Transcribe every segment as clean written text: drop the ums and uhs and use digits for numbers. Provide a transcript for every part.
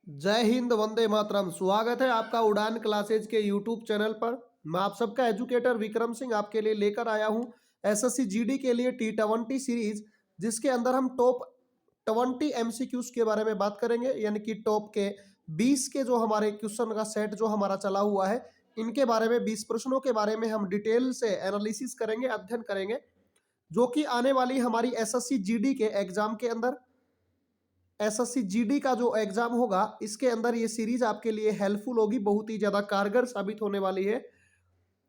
जय हिंद, वंदे मातरम। स्वागत है आपका उड़ान क्लासेज के यूट्यूब चैनल पर। मैं आप सबका एजुकेटर विक्रम सिंह आपके लिए लेकर आया हूं एसएससी जीडी के लिए T20 सीरीज, जिसके अंदर हम टॉप 20 एमसीक्यूज के बारे में बात करेंगे। यानी कि टॉप के 20 के जो हमारे क्वेश्चन का सेट जो हमारा चला हुआ है, इनके बारे में 20 प्रश्नों के बारे में हम डिटेल से एनालिसिस करेंगे, अध्ययन करेंगे, जो कि आने वाली हमारी एसएससी जीडी के एग्जाम के अंदर, एसएससी जीडी का जो एग्जाम होगा, इसके अंदर ये सीरीज आपके लिए हेल्पफुल होगी, बहुत ही ज्यादा कारगर साबित होने वाली है।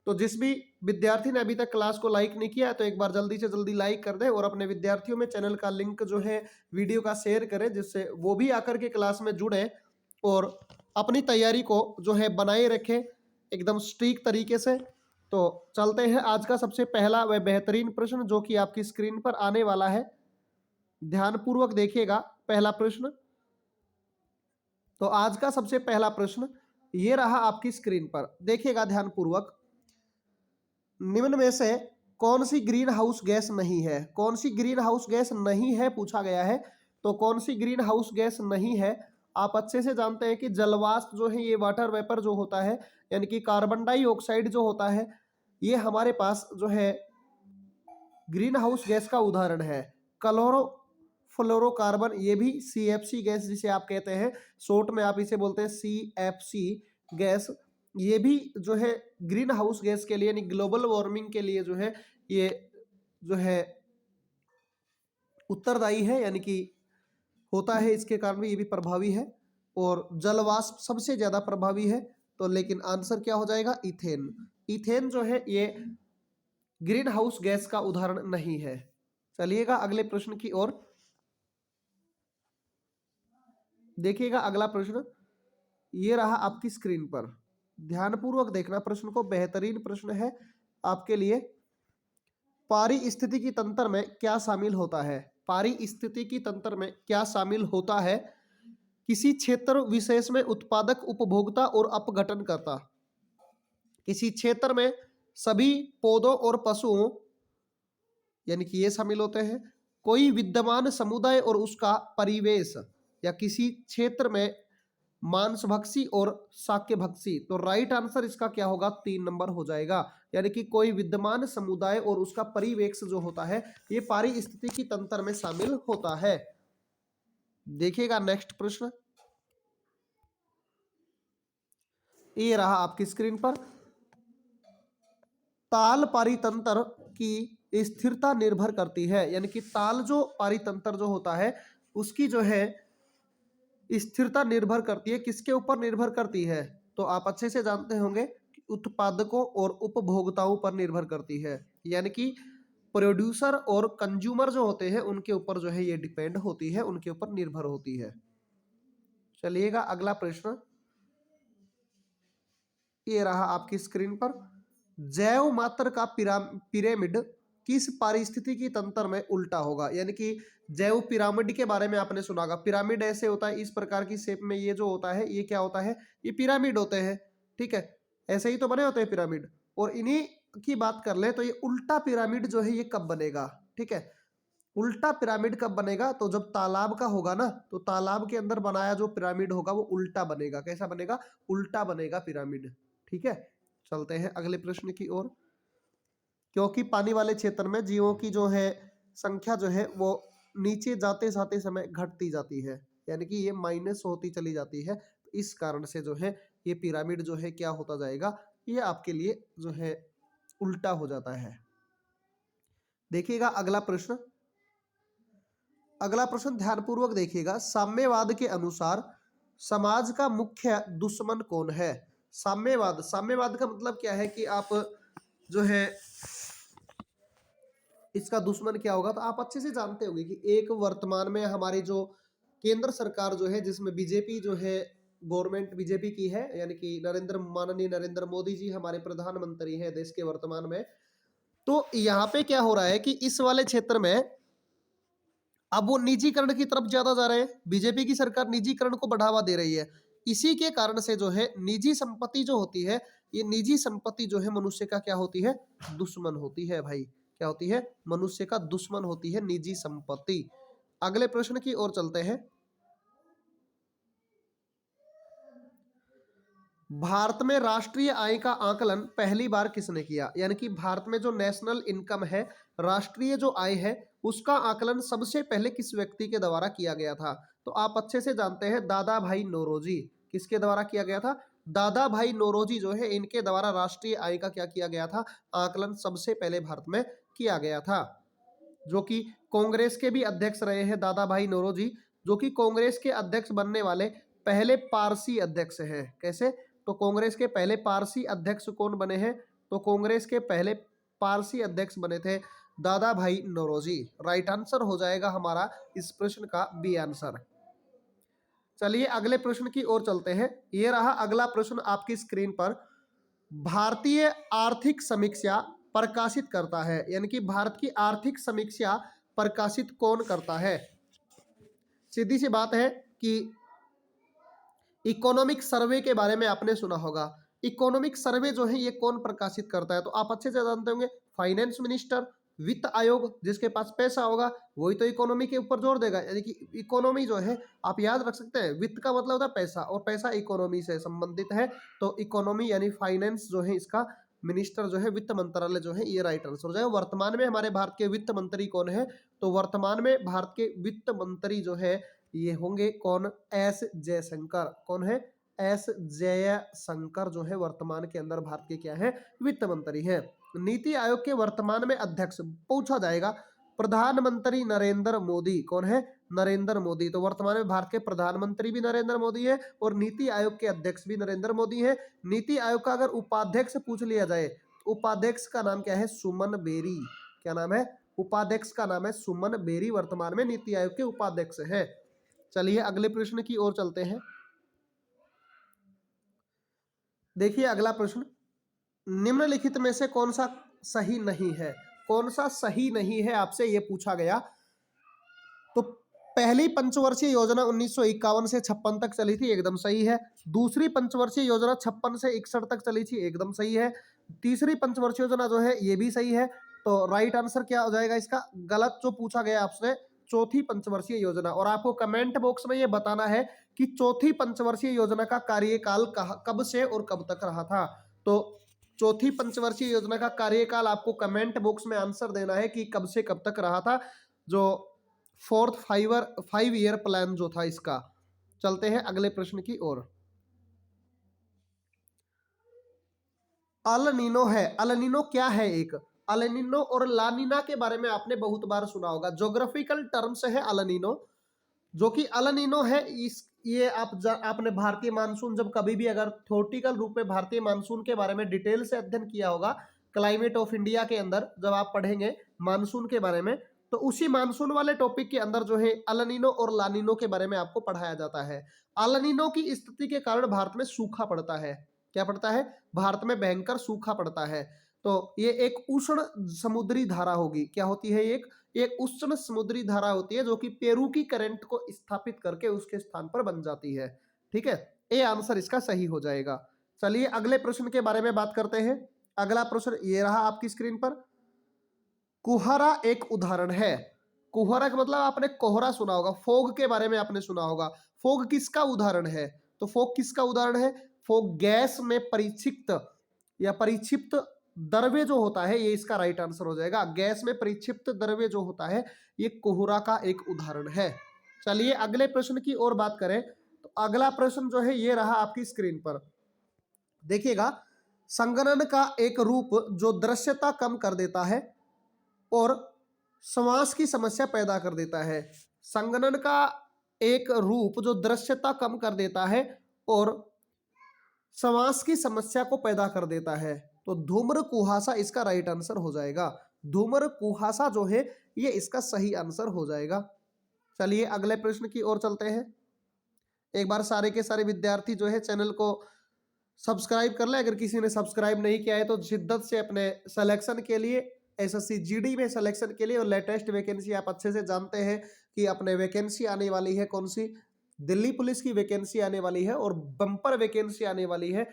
तो जिस भी विद्यार्थी ने अभी तक क्लास को लाइक नहीं किया है, तो एक बार जल्दी से जल्दी लाइक कर दे और अपने विद्यार्थियों में चैनल का लिंक जो है वीडियो का शेयर करें, जिससे वो भी आकर के क्लास में जुड़े और अपनी तैयारी को जो है बनाए रखें एकदम स्ट्रीक तरीके से। तो चलते हैं आज का सबसे पहला व बेहतरीन प्रश्न, जो कि आपकी स्क्रीन पर आने वाला है। ध्यानपूर्वक देखिएगा पहला प्रश्न। तो आज का सबसे पहला प्रश्न ये रहा आपकी स्क्रीन पर, देखिएगा ध्यानपूर्वक। निम्न में से कौन सी ग्रीन हाउस गैस नहीं है? कौन सी ग्रीन हाउस गैस नहीं है पूछा गया है। तो कौन सी ग्रीन हाउस गैस नहीं है? आप अच्छे से जानते हैं कि जलवाष्प जो है, ये वाटर वेपर जो होता है, यानी कि कार्बन डाइऑक्साइड जो होता है, ये हमारे पास जो है ग्रीन हाउस गैस का उदाहरण है। क्लोरो फ्लोरोकार्बन, ये भी CFC गैस जिसे आप कहते हैं, शॉर्ट में आप इसे बोलते हैं CFC गैस, ये भी जो है ग्रीन हाउस गैस के लिए, यानी ग्लोबल वार्मिंग के लिए जो है, ये जो है उत्तरदायी है, यानी कि होता है, इसके कारण भी ये भी प्रभावी है। और जलवाष्प सबसे ज्यादा प्रभावी है। तो लेकिन आंसर क्या हो जाएगा? इथेन। इथेन जो है ये ग्रीन हाउस गैस का उदाहरण नहीं है। चलिएगा अगले प्रश्न की ओर। देखिएगा अगला प्रश्न ये रहा आपकी स्क्रीन पर। ध्यानपूर्वक देखना प्रश्न को, बेहतरीन प्रश्न है आपके लिए। पारिस्थितिकी तंत्र में क्या शामिल होता है? पारिस्थितिकी तंत्र में क्या शामिल होता है? किसी क्षेत्र विशेष में उत्पादक, उपभोक्ता और अपघटनकर्ता। किसी क्षेत्र में सभी पौधों और पशुओं, यानी कि ये शामिल होते हैं। कोई विद्यमान समुदाय और उसका परिवेश, या किसी क्षेत्र में मांसभक्षी और शाक्यभक्षी। तो राइट आंसर इसका क्या होगा? 3 नंबर हो जाएगा। यानी कि कोई विद्यमान समुदाय और उसका परिवेश जो होता है, ये पारिस्थितिकी तंत्र में शामिल होता है। देखिएगा नेक्स्ट प्रश्न, ये रहा आपकी स्क्रीन पर। ताल पारितंत्र की स्थिरता निर्भर करती है, यानी कि ताल जो पारितंत्र जो होता है, उसकी जो है स्थिरता निर्भर करती है, किसके ऊपर निर्भर करती है? तो आप अच्छे से जानते होंगे कि उत्पादकों और उपभोक्ताओं पर निर्भर करती है। यानी कि प्रोड्यूसर और कंज्यूमर जो होते हैं, उनके ऊपर जो है ये डिपेंड होती है, उनके ऊपर निर्भर होती है। चलिएगा अगला प्रश्न, ये रहा आपकी स्क्रीन पर। जैव मात्र का पिरामिड किस पारिस्थितिकी तंत्र में उल्टा होगा? यानी कि जैव पिरामिड के बारे में आपने सुना होगा। पिरामिड ऐसे होता है, इस प्रकार की शेप में, ये जो होता है, ये क्या होता है? ये पिरामिड होते हैं, ठीक है। ऐसे ही तो बने होते हैं पिरामिड। और इन्हीं की बात कर ले तो ये उल्टा पिरामिड जो है, ये कब बनेगा? ठीक है, उल्टा पिरामिड कब बनेगा? तो जब तालाब का होगा ना, तो तालाब के अंदर बनाया जो पिरामिड होगा, वो उल्टा बनेगा। कैसा बनेगा? उल्टा बनेगा पिरामिड। ठीक है, चलते हैं अगले प्रश्न की ओर। क्योंकि पानी वाले क्षेत्र में जीवों की जो है संख्या जो है, वो नीचे जाते जाते समय घटती जाती है, यानी कि ये माइनस होती चली जाती है। तो इस कारण से जो है ये पिरामिड जो है क्या होता जाएगा? ये आपके लिए जो है उल्टा हो जाता है। देखिएगा अगला प्रश्न। अगला प्रश्न ध्यानपूर्वक देखिएगा। साम्यवाद के अनुसार समाज का मुख्य दुश्मन कौन है? साम्यवाद, साम्यवाद का मतलब क्या है कि आप जो है इसका दुश्मन क्या होगा? तो आप अच्छे से जानते होंगे कि एक वर्तमान में हमारी जो केंद्र सरकार जो है, जिसमें बीजेपी जो है, गवर्नमेंट बीजेपी की है, यानी कि माननीय नरेंद्र मोदी जी हमारे प्रधानमंत्री हैं देश के वर्तमान में। तो यहाँ पे क्या हो रहा है कि इस वाले क्षेत्र में अब वो निजीकरण की तरफ ज्यादा जा रहे हैं। बीजेपी की सरकार निजीकरण को बढ़ावा दे रही है। इसी के कारण से जो है निजी संपत्ति जो होती है, ये निजी संपत्ति जो है मनुष्य का क्या होती है? दुश्मन होती है भाई। क्या होती है? मनुष्य का दुश्मन होती है निजी संपत्ति। अगले प्रश्न की ओर चलते हैं। भारत में राष्ट्रीय आय का आकलन पहली बार किसने किया? यानी कि भारत में जो नेशनल इनकम है, राष्ट्रीय जो आय है, उसका आकलन सबसे पहले किस व्यक्ति के द्वारा किया गया था? तो आप अच्छे से जानते हैं, दादा भाई नौरोजी। किसके द्वारा किया गया था? दादा भाई नौरोजी जो है, इनके द्वारा राष्ट्रीय आय का क्या किया गया था? आकलन सबसे पहले भारत में किया गया था। जो कि कांग्रेस के भी अध्यक्ष रहे हैं दादा भाई नौरोजी, जो कि कांग्रेस के अध्यक्ष बनने वाले पहले पारसी अध्यक्ष हैं। कैसे? तो कांग्रेस के पहले पारसी अध्यक्ष कौन बने हैं? तो कांग्रेस के पहले पारसी अध्यक्ष बने थे दादा भाई नौरोजी। राइट आंसर हो जाएगा हमारा इस प्रश्न का बी आंसर। चलिए अगले प्रश्न की ओर चलते हैं। ये रहा अगला प्रश्न आपकी स्क्रीन पर। भारतीय आर्थिक समीक्षा प्रकाशित करता है, यानी कि भारत की आर्थिक समीक्षा प्रकाशित कौन करता है? सीधी सी बात है कि इकोनॉमिक सर्वे के बारे में आपने सुना होगा। इकोनॉमिक सर्वे जो है ये कौन प्रकाशित करता है? तो आप अच्छे से जानते होंगे, फाइनेंस मिनिस्टर, वित्त आयोग, जिसके पास पैसा होगा वही तो इकोनॉमी के ऊपर जोर देगा। यानी कि इकोनॉमी जो है, आप याद रख सकते हैं, वित्त का मतलब होता है पैसा, और पैसा इकोनॉमी से संबंधित है। तो इकोनॉमी यानी फाइनेंस जो है, इसका मिनिस्टर जो है, वित्त मंत्रालय जो है, ये राइट आंसर हो जाएगा। वर्तमान में हमारे भारत के वित्त मंत्री कौन है? तो वर्तमान में भारत के वित्त मंत्री जो है ये होंगे कौन? एस जयशंकर। कौन है? एस जयशंकर जो है वर्तमान के अंदर भारत के क्या है? वित्त मंत्री हैं। नीति आयोग के वर्तमान में अध्यक्ष पूछा जाएगा, प्रधानमंत्री नरेंद्र मोदी। कौन है? नरेंद्र मोदी। तो वर्तमान में भारत के प्रधानमंत्री भी नरेंद्र मोदी है और नीति आयोग के अध्यक्ष भी नरेंद्र मोदी है। नीति आयोग का अगर उपाध्यक्ष पूछ लिया जाए, उपाध्यक्ष का नाम क्या है? सुमन बेरी। क्या नाम है? उपाध्यक्ष का नाम है सुमन बेरी, वर्तमान में नीति आयोग के उपाध्यक्ष है। चलिए अगले प्रश्न की ओर चलते हैं। देखिए अगला प्रश्न, निम्नलिखित में से कौन सा सही नहीं है? कौन सा सही नहीं है आपसे ये पूछा गया। तो पहली पंचवर्षीय योजना 1951 से 56 तक चली थी, एकदम सही है। दूसरी पंचवर्षीय योजना 56 से 61 तक चली थी, एकदम सही है। तीसरी पंचवर्षीय योजना जो है ये भी सही है। तो राइट आंसर क्या हो जाएगा इसका? गलत जो पूछा गया आपसे, चौथी पंचवर्षीय योजना। और आपको कमेंट बॉक्स में ये बताना है कि चौथी पंचवर्षीय योजना का कार्यकाल कब से और कब तक रहा था। तो चौथी पंचवर्षीय योजना का कार्यकाल आपको कमेंट बॉक्स में आंसर देना है कि कब से कब तक रहा था, जो फोर्थ 5 ईयर प्लान जो था इसका। चलते हैं अगले प्रश्न की ओर। अल नीनो है, अल नीनो क्या है? एक अल नीनो और ला नीना के बारे में आपने बहुत बार सुना होगा। ज्योग्राफिकल टर्म्स है अल नीनो, जो कि अल नीनो है इस ये आपने भारतीय मानसून, जब कभी भी अगर थ्योरेटिकल रूप में भारतीय मानसून के बारे में डिटेल से अध्ययन किया होगा क्लाइमेट ऑफ इंडिया के अंदर, जब आप पढ़ेंगे मानसून के बारे में, तो उसी मानसून वाले टॉपिक के अंदर जो है अल नीनो और ला नीनो के बारे में आपको पढ़ाया जाता है। अल नीनो की स्थिति के कारण भारत में सूखा पड़ता है। क्या पड़ता है? भारत में भयंकर सूखा पड़ता है। तो ये एक उष्ण समुद्री धारा होगी। क्या होती है? एक उष्ण समुद्री धारा होती है जो कि पेरू की करंट को स्थापित करके उसके स्थान पर बन जाती है। ठीक है, ये आंसर इसका सही हो जाएगा। चलिए अगले प्रश्न के बारे में बात करते हैं। अगला प्रश्न ये रहा आपकी स्क्रीन पर। कुहरा एक उदाहरण है। कुहरा का मतलब आपने कोहरा सुना होगा, फोग के बारे में आपने सुना होगा। फोग किसका उदाहरण है? तो फोग किसका उदाहरण है? फोग गैस में परिक्षिप्त या परिक्षिप्त द्रव्य जो होता है, ये इसका राइट आंसर हो जाएगा। गैस में परिक्षिप्त द्रव्य जो होता है ये कोहरा का एक उदाहरण है। चलिए अगले प्रश्न की ओर बात करें। तो अगला प्रश्न जो है ये रहा आपकी स्क्रीन पर। देखिएगा, संगणन का एक रूप जो दृश्यता कम कर देता है और श्वास की समस्या पैदा कर देता है। संगणन का एक रूप जो दृश्यता कम कर देता है और श्वास की समस्या को पैदा कर देता है। तो धूम्र कुहासा इसका राइट आंसर हो जाएगा। धूम्र कुहासा जो है ये इसका सही आंसर हो जाएगा। चलिए अगले प्रश्न की ओर चलते हैं। एक बार सारे के सारे विद्यार्थी जो है चैनल को सब्सक्राइब कर ले। अगर किसी ने सब्सक्राइब नहीं किया है तो शिद्दत से अपने सिलेक्शन के लिए, एसएससी जीडी में सिलेक्शन के लिए और लेटेस्ट वैकेंसी आप अच्छे से जानते हैं कि अपने वैकेंसी आने वाली है। कौन सी? दिल्ली पुलिस की वैकेंसी आने वाली है और बम्पर वैकेंसी आने वाली है।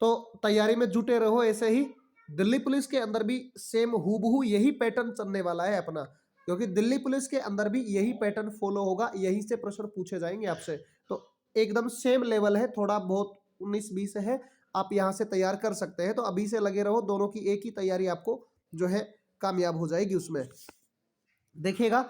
तो तैयारी में जुटे रहो। ऐसे ही दिल्ली पुलिस के अंदर भी सेम हूबहू यही पैटर्न चलने वाला है अपना, क्योंकि दिल्ली पुलिस के अंदर भी यही पैटर्न फॉलो होगा, यही से प्रश्न पूछे जाएंगे आपसे। तो एकदम सेम लेवल है, थोड़ा बहुत 19-20 है, आप यहाँ से तैयार कर सकते हैं। तो अभी से लगे रहो, दोनों की एक ही तैयारी आपको जो है कामयाब हो जाएगी उसमें। देखिएगा,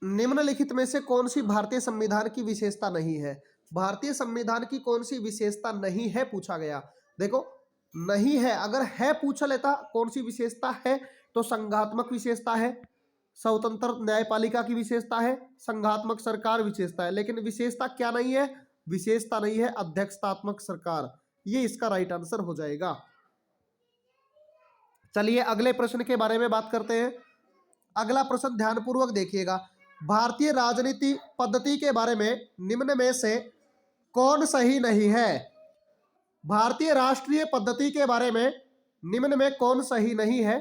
निम्नलिखित में से कौन सी भारतीय संविधान की विशेषता नहीं है? भारतीय संविधान की कौन सी विशेषता नहीं है पूछा गया। देखो, नहीं है अगर है पूछ लेता कौन सी विशेषता है, तो संघात्मक विशेषता है, स्वतंत्र न्यायपालिका की विशेषता है, संघात्मक सरकार विशेषता है। लेकिन विशेषता क्या नहीं है? विशेषता नहीं है अध्यक्षतात्मक सरकार। ये इसका राइट आंसर हो जाएगा। चलिए अगले प्रश्न के बारे में बात करते हैं। अगला प्रश्न ध्यानपूर्वक देखिएगा। भारतीय राजनीति पद्धति के बारे में निम्न में से कौन सही नहीं है? भारतीय राष्ट्रीय पद्धति के बारे में निम्न में कौन सही नहीं है?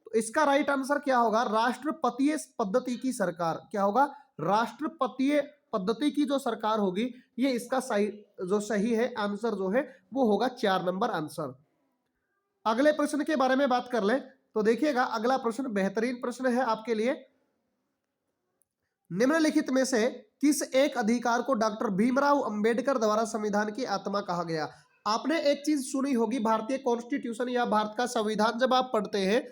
तो इसका राइट आंसर क्या होगा? राष्ट्रपतीय पद्धति की सरकार। क्या होगा? राष्ट्रपतीय पद्धति की जो सरकार होगी, ये इसका सही जो सही है आंसर जो है वो होगा 4 नंबर आंसर। अगले प्रश्न के बारे में बात कर लें तो देखिएगा, अगला प्रश्न बेहतरीन प्रश्न है आपके लिए। निम्नलिखित में से किस एक अधिकार को डॉक्टर भीमराव अंबेडकर द्वारा संविधान की आत्मा कहा गया? आपने एक चीज सुनी होगी, भारतीय कॉन्स्टिट्यूशन या भारत का संविधान जब आप पढ़ते हैं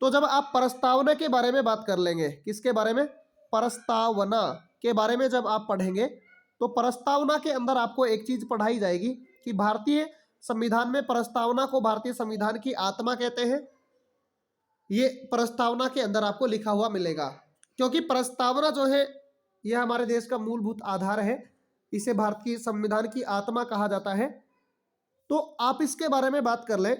तो जब आप प्रस्तावना के बारे में बात कर लेंगे, किसके बारे में? प्रस्तावना के बारे में जब आप पढ़ेंगे तो प्रस्तावना के अंदर आपको एक चीज पढ़ाई जाएगी कि भारतीय संविधान में प्रस्तावना को भारतीय संविधान की आत्मा कहते हैं। ये प्रस्तावना के अंदर आपको लिखा हुआ मिलेगा, क्योंकि प्रस्तावना जो है यह हमारे देश का मूलभूत आधार है, इसे भारत की संविधान की आत्मा कहा जाता है। तो आप इसके बारे में बात कर लें।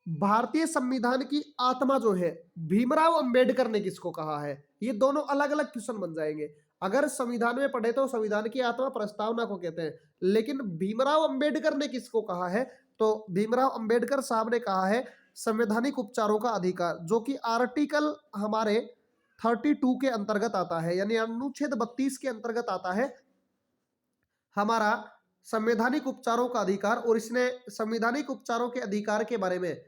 भारतीय संविधान की आत्मा जो है भीमराव अंबेडकर ने किसको कहा है? ये दोनों अलग अलग क्वेश्चन बन जाएंगे। अगर संविधान में पढ़े तो संविधान की आत्मा प्रस्तावना को कहते हैं, लेकिन भीमराव अंबेडकर ने किसको कहा है? तो भीमराव अंबेडकर साहब ने कहा है संवैधानिक उपचारों का अधिकार, जो कि आर्टिकल हमारे 32 के अंतर्गत आता है, यानी अनुच्छेद 32 के अंतर्गत आता है हमारा संवैधानिक उपचारों का अधिकार। और इसने संवैधानिक उपचारों के अधिकार के बारे में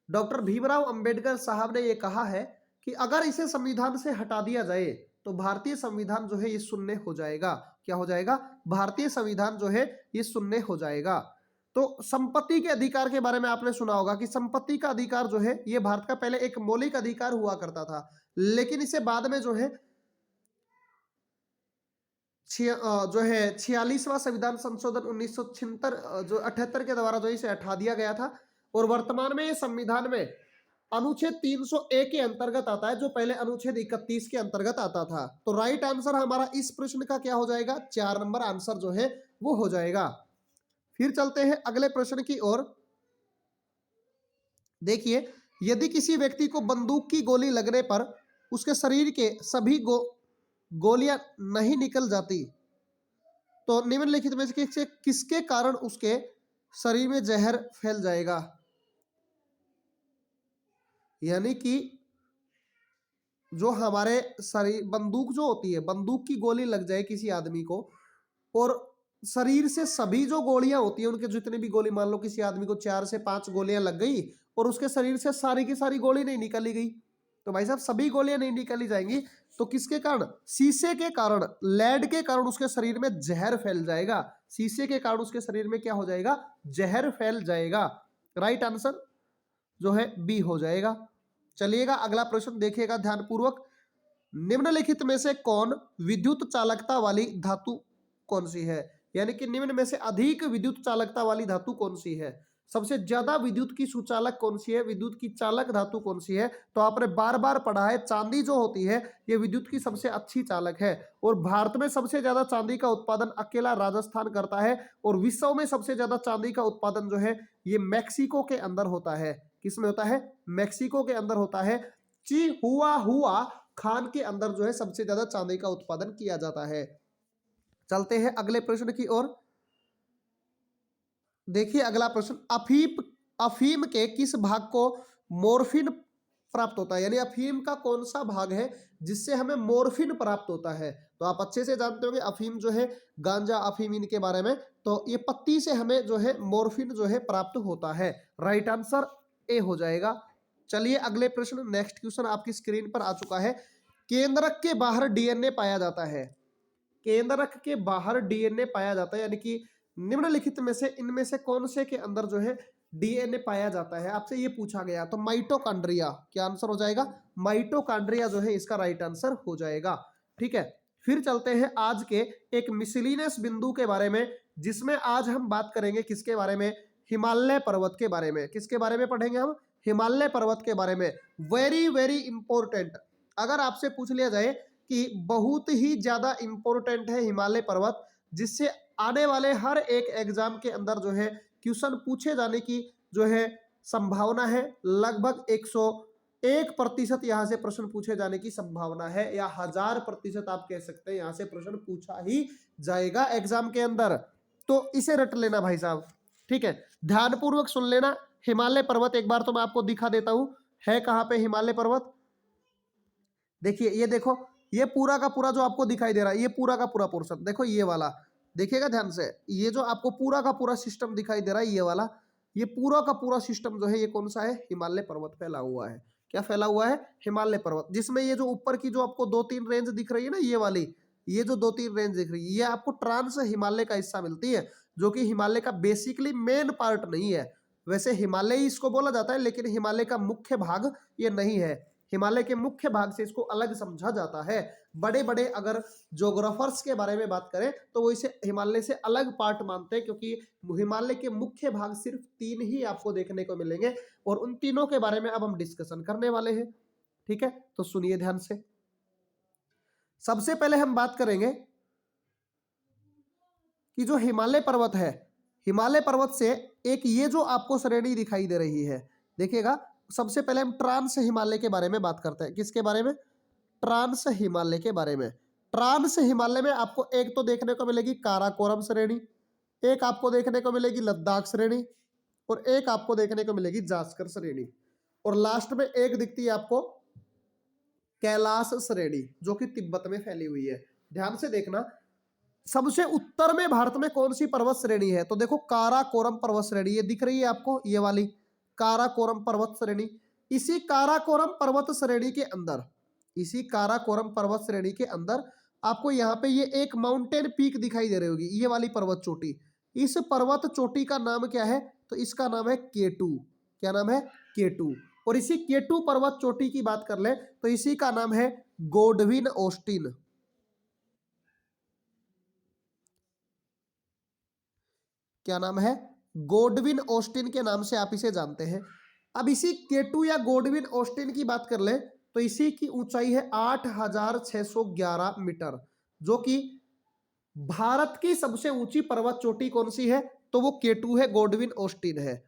डॉक्टर भीमराव अंबेडकर साहब ने यह कहा है कि अगर इसे संविधान से हटा दिया जाए तो भारतीय संविधान जो है ये शून्य हो जाएगा। क्या हो जाएगा? भारतीय संविधान जो है ये शून्य हो जाएगा। तो संपत्ति के अधिकार के बारे में आपने सुना होगा कि संपत्ति का अधिकार जो है ये भारत का पहले एक मौलिक अधिकार हुआ करता था, लेकिन इसे बाद में जो है 46वां संविधान संशोधन 1976 जो 78 के द्वारा जो इसे हटा दिया गया था। और वर्तमान में ये संविधान में अनुच्छेद 301 के अंतर्गत आता है, जो पहले अनुच्छेद 31 के अंतर्गत आता था। तो राइट आंसर हमारा इस प्रश्न का क्या हो जाएगा? 4 नंबर आंसर जो है वो हो जाएगा। फिर चलते हैं अगले प्रश्न की ओर। देखिए, यदि किसी व्यक्ति को बंदूक की गोली लगने पर उसके शरीर के सभी गोलियां नहीं निकल जाती तो निम्नलिखित में से किसके कारण उसके शरीर में जहर फैल जाएगा? यानी कि जो हमारे शरीर बंदूक जो होती है, बंदूक की गोली लग जाए किसी आदमी को और शरीर से सभी जो गोलियां होती है उनके जितने भी गोली, मान लो किसी आदमी को 4 से 5 गोलियां लग गई और उसके शरीर से सारी की सारी गोली नहीं निकली गई, तो भाई साहब सभी गोलियां नहीं निकली जाएंगी, तो किसके कारण? शीशे के कारण, लेड के कारण उसके शरीर में जहर फैल जाएगा। शीशे के कारण उसके शरीर में क्या हो जाएगा? जहर फैल जाएगा। राइट आंसर जो है बी हो जाएगा। चलिएगा अगला प्रश्न देखिएगा ध्यानपूर्वक। निम्नलिखित में से कौन विद्युत चालकता वाली धातु कौन सी है? यानी कि निम्न में से अधिक विद्युत चालकता वाली धातु कौन सी है? सबसे ज्यादा विद्युत की सुचालक कौन सी है? विद्युत की चालक धातु कौन सी है? तो आपने बार बार पढ़ा है, चांदी जो होती है ये विद्युत की सबसे अच्छी चालक है। और भारत में सबसे ज्यादा चांदी का उत्पादन अकेला राजस्थान करता है, और विश्व में सबसे ज्यादा चांदी का उत्पादन जो है ये मैक्सिको के अंदर होता है। किसमें होता है? मैक्सिको के अंदर होता है। चिहुआहुआ खान के अंदर जो है सबसे ज्यादा चांदी का उत्पादन किया जाता है। चलते हैं अगले प्रश्न की ओर। देखिए अगला प्रश्न, अफीम के किस भाग को मोर्फिन प्राप्त होता है? यानी अफीम का कौन सा भाग है जिससे हमें मोर्फिन प्राप्त होता है? तो आप अच्छे से जानते होंगे अफीम जो है, गांजा अफीम इनके बारे में, तो ये पत्ती से हमें जो है मोर्फिन जो है प्राप्त होता है। राइट आंसर ए हो जाएगा। चलिए अगले प्रश्न, नेक्स्ट क्वेश्चन आपकी स्क्रीन पर आ चुका है। केंद्रक के बाहर डीएनए पाया जाता है। केंद्रक के बाहर डीएनए पाया जाता है, यानी कि निम्नलिखित में से इनमें से कौन से के अंदर जो है डीएनए पाया जाता है, आपसे ये पूछा गया। तो माइटोकॉन्ड्रिया, क्या आंसर हो जाएगा? माइटोकॉन्ड्रिया जो है इसका राइट आंसर हो जाएगा। ठीक है, फिर चलते हैं आज के एक मिसलिनियस बिंदु के बारे में, जिसमें आज हम बात करेंगे किसके बारे में? हिमालय पर्वत के बारे में। किसके बारे में पढ़ेंगे हम? हिमालय पर्वत के बारे में। वेरी वेरी इंपॉर्टेंट, अगर आपसे पूछ लिया जाए कि बहुत ही ज्यादा इंपॉर्टेंट है हिमालय पर्वत, जिससे आने वाले हर एक एग्जाम के अंदर जो है क्वेश्चन पूछे जाने की जो है संभावना है। लगभग 101% यहाँ से प्रश्न पूछे जाने की संभावना है, या 1000% आप कह सकते हैं यहाँ से प्रश्न पूछा ही जाएगा एग्जाम के अंदर। तो इसे रट लेना भाई साहब। ठीक है, ध्यानपूर्वक सुन लेना। हिमालय पर्वत एक बार तो मैं आपको दिखा देता हूं, है कहां पे हिमालय पर्वत? देखिए, ये देखो, ये पूरा का पूरा जो आपको दिखाई दे रहा है, ये पूरा का पूरा पोर्शन देखो, ये वाला देखिएगा ध्यान से। ये जो आपको पूरा का पूरा सिस्टम दिखाई दे रहा है, ये वाला, ये पूरा का पूरा सिस्टम जो है ये कौन सा है? हिमालय पर्वत फैला हुआ है। क्या फैला हुआ है? हिमालय पर्वत। जिसमें ये जो ऊपर की जो आपको 2-3 रेंज दिख रही है ना, ये वाली, ये जो 2-3 रेंज दिख रही है, ये आपको ट्रांस हिमालय का हिस्सा मिलती है, जो कि हिमालय का बेसिकली मेन पार्ट नहीं है। वैसे हिमालय ही इसको बोला जाता है, लेकिन हिमालय का मुख्य भाग ये नहीं है। हिमालय के मुख्य भाग से इसको अलग समझा जाता है। बड़े बड़े अगर ज्योग्राफर्स के बारे में बात करें तो वो इसे हिमालय से अलग पार्ट मानते हैं, क्योंकि हिमालय के मुख्य भाग सिर्फ 3 ही आपको देखने को मिलेंगे, और उन तीनों के बारे में अब हम डिस्कशन करने वाले हैं। ठीक है, तो सुनिए ध्यान से। सबसे पहले हम बात करेंगे कि जो हिमालय पर्वत है, हिमालय पर्वत से एक ये जो आपको श्रेणी दिखाई दे रही है, देखिएगा। सबसे पहले हम ट्रांस हिमालय के बारे में बात करते हैं। किसके बारे में? ट्रांस हिमालय के बारे में। ट्रांस हिमालय में आपको एक तो देखने को मिलेगी काराकोरम श्रेणी, एक आपको देखने को मिलेगी लद्दाख श्रेणी, और एक आपको देखने को मिलेगी जास्कर श्रेणी, और लास्ट में एक दिखती है आपको कैलाश श्रेणी, जो कि तिब्बत में फैली हुई है। ध्यान से देखना, सबसे उत्तर में भारत में कौन सी पर्वत श्रेणी है? तो देखो, काराकोरम पर्वत श्रेणी, ये दिख रही है आपको, ये वाली काराकोरम पर्वत श्रेणी। इसी काराकोरम पर्वत श्रेणी के अंदर, इसी काराकोरम पर्वत श्रेणी के अंदर आपको यहाँ पे ये एक माउंटेन पीक दिखाई दे रही होगी, ये वाली पर्वत चोटी। इस पर्वत चोटी का नाम क्या है? तो इसका नाम है केटू। क्या नाम है? केटू। और इसी केटू पर्वत चोटी की बात कर ले तो इसी का नाम है गोडविन ऑस्टिन। क्या नाम है? गोडविन ऑस्टिन के नाम से आप इसे जानते हैं। अब इसी केटू या गोडविन ऑस्टिन की बात कर ले तो इसी की ऊंचाई है 8611 मीटर, जो कि भारत की सबसे ऊंची पर्वत चोटी कौन सी है? तो वो केटू है, गोडविन ऑस्टिन है।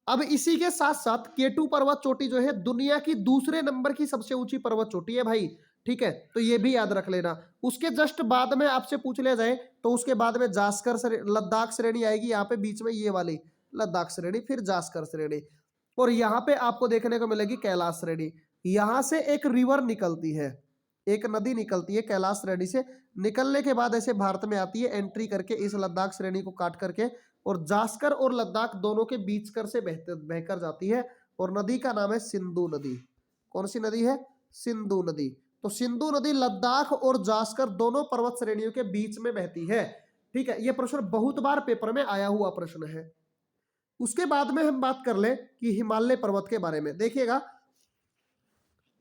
अब इसी के साथ साथ केटू पर्वत चोटी जो है दुनिया की दूसरे नंबर की सबसे ऊंची पर्वत चोटी है भाई। ठीक है, तो ये भी याद रख लेना। उसके जस्ट बाद में आपसे पूछ लिया जाए तो उसके बाद में जास्कर लद्दाख श्रेणी आएगी, यहाँ पे बीच में ये वाली लद्दाख श्रेणी, फिर जास्कर श्रेणी, और यहाँ पे आपको देखने को मिलेगी कैलाश श्रेणी। यहाँ से एक रिवर निकलती है, एक नदी निकलती है कैलाश श्रेणी से, निकलने के बाद ऐसे भारत में आती है एंट्री करके इस लद्दाख श्रेणी को काट करके, और जास्कर और लद्दाख दोनों के बीच कर से बहकर जाती है, और नदी का नाम है सिंधु नदी। कौन सी नदी है? सिंधु नदी। तो सिंधु नदी लद्दाख और जास्कर दोनों पर्वत श्रेणियों के बीच में बहती है। ठीक है, यह प्रश्न बहुत बार पेपर में आया हुआ प्रश्न है। उसके बाद में हम बात कर ले कि हिमालय पर्वत के बारे में। देखिएगा,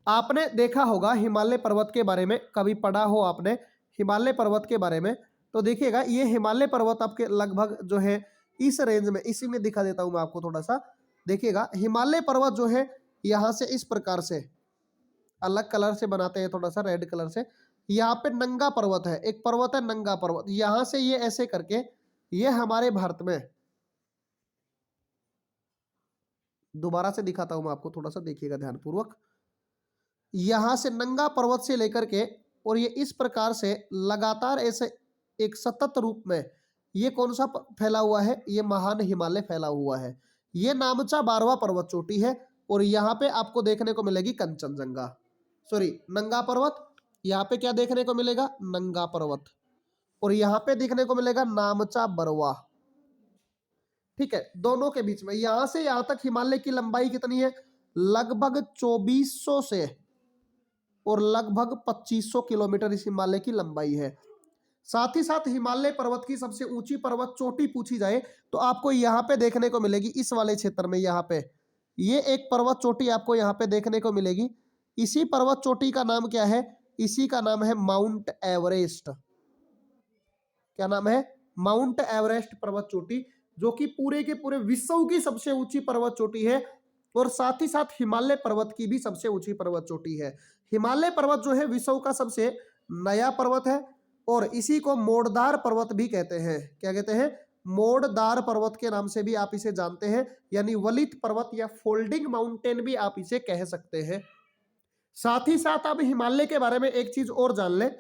आपने देखा होगा हिमालय पर्वत के बारे में, कभी पढ़ा हो आपने हिमालय पर्वत के बारे में, तो देखिएगा ये हिमालय पर्वत आपके लगभग जो है इस रेंज में, इसी में दिखा देता हूं मैं आपको थोड़ा सा। देखिएगा, हिमालय पर्वत जो है यहां से इस प्रकार से अलग कलर से बनाते हैं, थोड़ा सा रेड कलर से। यहाँ पे नंगा पर्वत है, एक पर्वत है नंगा पर्वत, यहां से ये ऐसे करके ये हमारे भारत में, दोबारा से दिखाता हूं मैं आपको थोड़ा सा, देखिएगा ध्यानपूर्वक। यहां से नंगा पर्वत से लेकर के और ये इस प्रकार से लगातार ऐसे एक सतत रूप में ये कौन सा फैला हुआ है? ये महान हिमालय फैला हुआ है। ये नामचा 12वां पर्वत चोटी है, और यहाँ पे आपको देखने को मिलेगी कंचनजंगा, सॉरी नंगा पर्वत। यहाँ पे क्या देखने को मिलेगा? नंगा पर्वत। और यहाँ पे देखने को मिलेगा नामचा बरवा। ठीक है, दोनों के बीच में यहां से यहां तक हिमालय की लंबाई कितनी है? लगभग 2400 से और लगभग 2500 किलोमीटर इस हिमालय की लंबाई है। साथ ही साथ हिमालय पर्वत की सबसे ऊंची पर्वत चोटी पूछी जाए तो आपको यहाँ पे देखने को मिलेगी, इस वाले क्षेत्र में, यहाँ पे ये एक पर्वत चोटी आपको यहाँ पे देखने को मिलेगी। इसी पर्वत चोटी का नाम क्या है? इसी का नाम है माउंट एवरेस्ट। क्या नाम है? माउंट एवरेस्ट पर्वत चोटी, जो कि पूरे के पूरे विश्व की सबसे ऊंची पर्वत चोटी है और साथ ही साथ हिमालय पर्वत की भी सबसे ऊंची पर्वत चोटी है। हिमालय पर्वत जो है विश्व का सबसे नया पर्वत है और इसी को मोड़दार पर्वत भी कहते हैं। क्या कहते हैं? मोड़दार पर्वत के नाम से भी आप इसे जानते हैं, यानी वलित पर्वत या फोल्डिंग माउंटेन भी आप इसे कह सकते हैं। साथ ही साथ आप हिमालय के बारे में एक चीज और जान लें।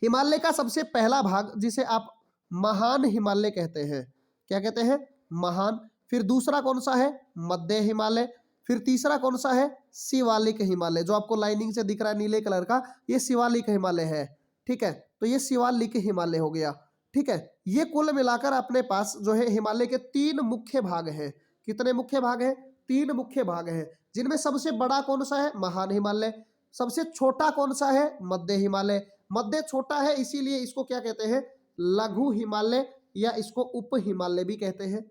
हिमालय का सबसे पहला भाग जिसे आप महान हिमालय कहते हैं, क्या कहते हैं? महान। फिर दूसरा कौन सा है? मध्य हिमालय। फिर तीसरा कौन सा है? शिवालिक हिमालय। जो आपको लाइनिंग से दिख रहा है नीले कलर का, ये शिवालिक हिमालय है। ठीक है, तो ये शिवालिक हिमालय हो गया। ठीक है, ये कुल मिलाकर अपने पास जो है हिमालय के 3 मुख्य भाग हैं। कितने मुख्य भाग हैं? 3 मुख्य भाग हैं, जिनमें सबसे बड़ा कौन सा है? महान हिमालय। सबसे छोटा कौन सा है? मध्य हिमालय। मध्य छोटा है इसीलिए इसको क्या कहते हैं? लघु हिमालय, या इसको उप हिमालय भी कहते हैं।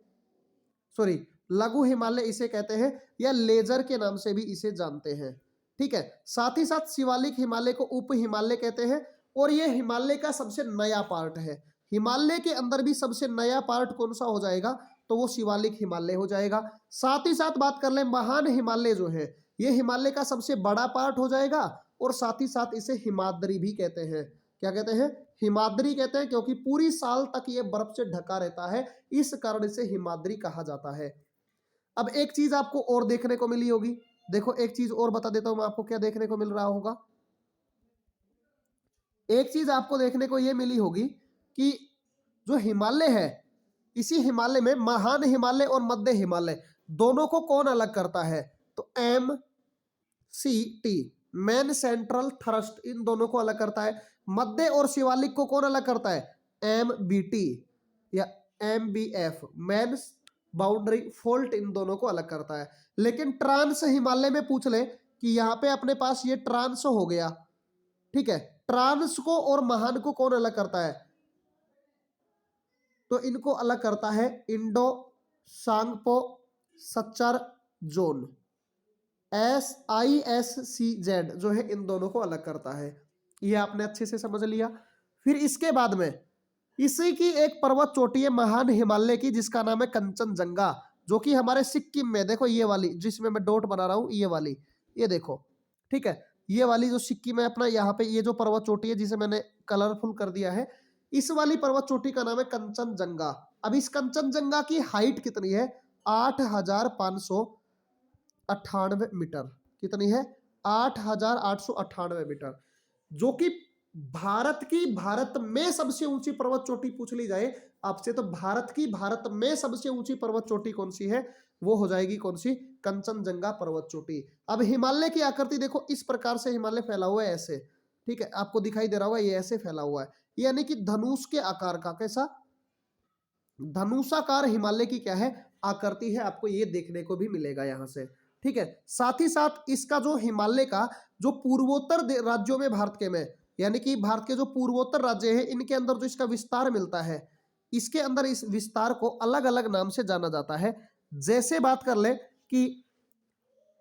सॉरी, लघु हिमालय इसे कहते हैं, या लेजर के नाम से भी इसे जानते हैं। ठीक है, साथ ही साथ शिवालिक हिमालय को उप हिमालय कहते हैं और यह हिमालय का सबसे नया पार्ट है। हिमालय के अंदर भी सबसे नया पार्ट कौन सा हो जाएगा? तो वो शिवालिक हिमालय हो जाएगा। साथ ही साथ बात कर ले महान हिमालय जो है, ये हिमालय का सबसे बड़ा पार्ट हो जाएगा और साथ ही साथ इसे हिमाद्री भी कहते हैं। क्या कहते हैं? हिमाद्री कहते हैं, क्योंकि पूरी साल तक ये बर्फ से ढका रहता है, इस कारण इसे हिमाद्री कहा जाता है। अब एक चीज आपको और देखने को मिली होगी, देखो एक चीज और बता देता हूं मैं आपको, क्या देखने को मिल रहा होगा? एक चीज आपको देखने को यह मिली होगी कि जो हिमालय है, इसी हिमालय में महान हिमालय और मध्य हिमालय दोनों को कौन अलग करता है? तो MCT, मेन सेंट्रल थ्रस्ट, इन दोनों को अलग करता है। मध्य और शिवालिक को कौन अलग करता है? MBT या MBF, मेन बाउंड्री फोल्ट, इन दोनों को अलग करता है। लेकिन ट्रांस हिमालय में पूछ ले कि यहाँ पे अपने पास ये ट्रांस हो गया, ठीक है, ट्रांस को और महान को कौन अलग करता है? तो इनको अलग करता है Indo Tsangpo suture zone, SISCZ जो है, इन दोनों को अलग करता है। ये आपने अच्छे से समझ लिया। फिर इसके बाद में इसी की एक पर्वत चोटी है महान हिमालय की, जिसका नाम है कंचनजंगा, जो कि हमारे सिक्किम में, देखो ये वाली जिसमें मैं डॉट बना रहा हूं, ये वाली, ये देखो, ठीक है, ये वाली जो सिक्किम है अपना, यहाँ पे ये जो पर्वत चोटी है जिसे मैंने कलरफुल कर दिया है, इस वाली पर्वत चोटी का नाम है कंचनजंगा। अब इस कंचनजंगा की हाइट कितनी है? 8,598 मीटर। कितनी है? 8,898 मीटर, जो कि भारत में सबसे ऊंची पर्वत चोटी पूछ ली जाए आपसे, तो भारत में सबसे ऊंची पर्वत चोटी कौन सी है? वो हो जाएगी कौन सी? कंचनजंगा पर्वत चोटी। अब हिमालय की आकृति देखो, इस प्रकार से हिमालय फैला हुआ है, ऐसे, ठीक है, आपको दिखाई दे रहा होगा, ये ऐसे फैला हुआ है, यानी कि धनुष के आकार का। कैसा? धनुषाकार हिमालय की क्या है? आकृति है। आपको ये देखने को भी मिलेगा यहां से। ठीक है, साथ ही साथ इसका जो हिमालय का जो पूर्वोत्तर राज्यों में भारत के में, यानी कि भारत के जो पूर्वोत्तर राज्य है, इनके अंदर जो इसका विस्तार मिलता है, इसके अंदर इस विस्तार को अलग अलग नाम से जाना जाता है। जैसे बात कर ले कि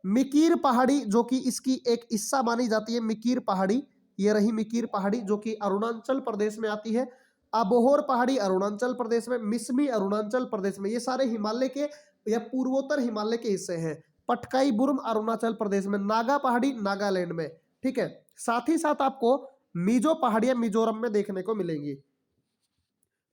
मिकीर पहाड़ी, जो कि इसकी एक हिस्सा मानी जाती है, मिकीर पहाड़ी, ये रही मिकीर पहाड़ी, जो कि अरुणाचल प्रदेश में आती है। अबोहर पहाड़ी अरुणाचल प्रदेश में, मिसमी अरुणाचल प्रदेश में, ये सारे हिमालय के या पूर्वोत्तर हिमालय के हिस्से हैं। पटकाई बुर्म अरुणाचल प्रदेश में, नागा पहाड़ी नागालैंड में। ठीक है, साथ ही साथ आपको मिजो पहाड़ियां मिजोरम में देखने को मिलेंगी।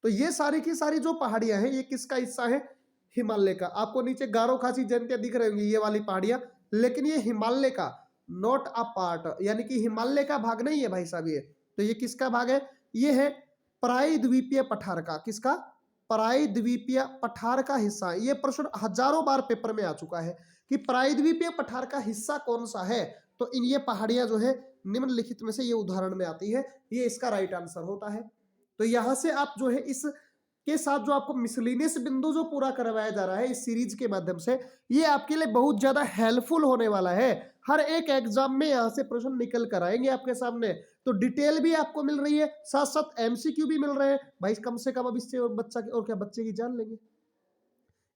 तो ये सारी की सारी जो पहाड़ियां हैं, ये किसका हिस्सा है? हिमालय का। आपको नीचे गारो खासी जयंतियां दिख रही होंगी, ये वाली पहाड़ियां, लेकिन ये हिमालय का नॉट अ पार्ट, यानी कि हिमालय का भाग नहीं है भाई साहब ये। तो ये किसका भाग है? ये है प्रायद्वीपीय पठार का। किसका? प्रायद्वीपीय पठार का हिस्सा। ये प्रश्न हजारों बार पेपर में आ चुका है कि प्रायद्वीपीय पठार का हिस्सा कौन सा है। तो इन ये पहाड़ियां जो है निम्नलिखित में से ये उदाहरण में आती है, ये इसका राइट आंसर होता है। तो यहां से आप जो है इस के साथ जो आपको मिसलिनियस बिंदु जो पूरा करवाया जा रहा है इस सीरीज के माध्यम से, ये आपके लिए बहुत ज्यादा हेल्पफुल होने वाला है। हर एक एग्जाम में यहाँ से प्रश्न निकल कर आएंगे आपके सामने, तो डिटेल भी आपको मिल रही है, साथ साथ एमसीक्यू भी मिल रहे हैं भाई। कम से कम अब इससे और बच्चे की जान लेंगे,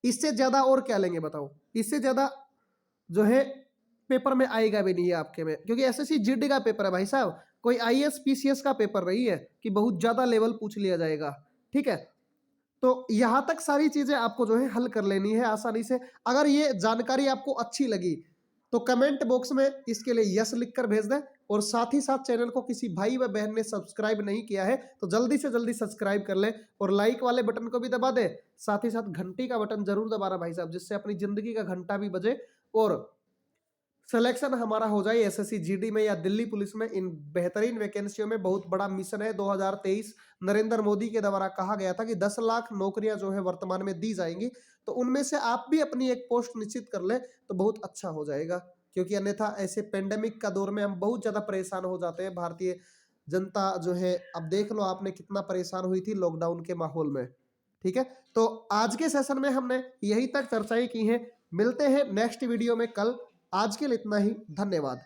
इससे ज्यादा और क्या लेंगे बताओ। इससे ज्यादा जो है पेपर में आएगा भी नहीं है आपके में, क्योंकि एसएससी जीडी का पेपर है भाई साहब, कोई आईएएस पीसीएस का पेपर नहीं है कि बहुत ज्यादा लेवल पूछ लिया जाएगा। ठीक है, तो यहां तक सारी चीजें आपको जो है हल कर लेनी है आसानी से। अगर ये जानकारी आपको अच्छी लगी तो कमेंट बॉक्स में इसके लिए यस लिखकर भेज दें, और साथ ही साथ चैनल को किसी भाई व बहन ने सब्सक्राइब नहीं किया है तो जल्दी से जल्दी सब्सक्राइब कर ले, और लाइक वाले बटन को भी दबा दे, साथ ही साथ घंटी का बटन जरूर दबाना भाई साहब, जिससे अपनी जिंदगी का घंटा भी बजे और सिलेक्शन हमारा हो जाए एसएससी जीडी में या दिल्ली पुलिस में। इन बेहतरीन वैकेंसियों में बहुत बड़ा मिशन है 2023 नरेंद्र मोदी के द्वारा कहा गया था कि 10 लाख नौकरियां जो है वर्तमान में दी जाएंगी, तो उनमें से आप भी अपनी एक पोस्ट निश्चित कर ले तो बहुत अच्छा हो जाएगा, क्योंकि अन्यथा ऐसे पेंडेमिक का दौर में हम बहुत ज्यादा परेशान हो जाते हैं। भारतीय जनता जो है, अब देख लो आपने कितना परेशान हुई थी लॉकडाउन के माहौल में। ठीक है, तो आज के सेशन में हमने यही तक चर्चाएं की हैं। मिलते हैं नेक्स्ट वीडियो में कल। आज के लिए इतना ही, धन्यवाद।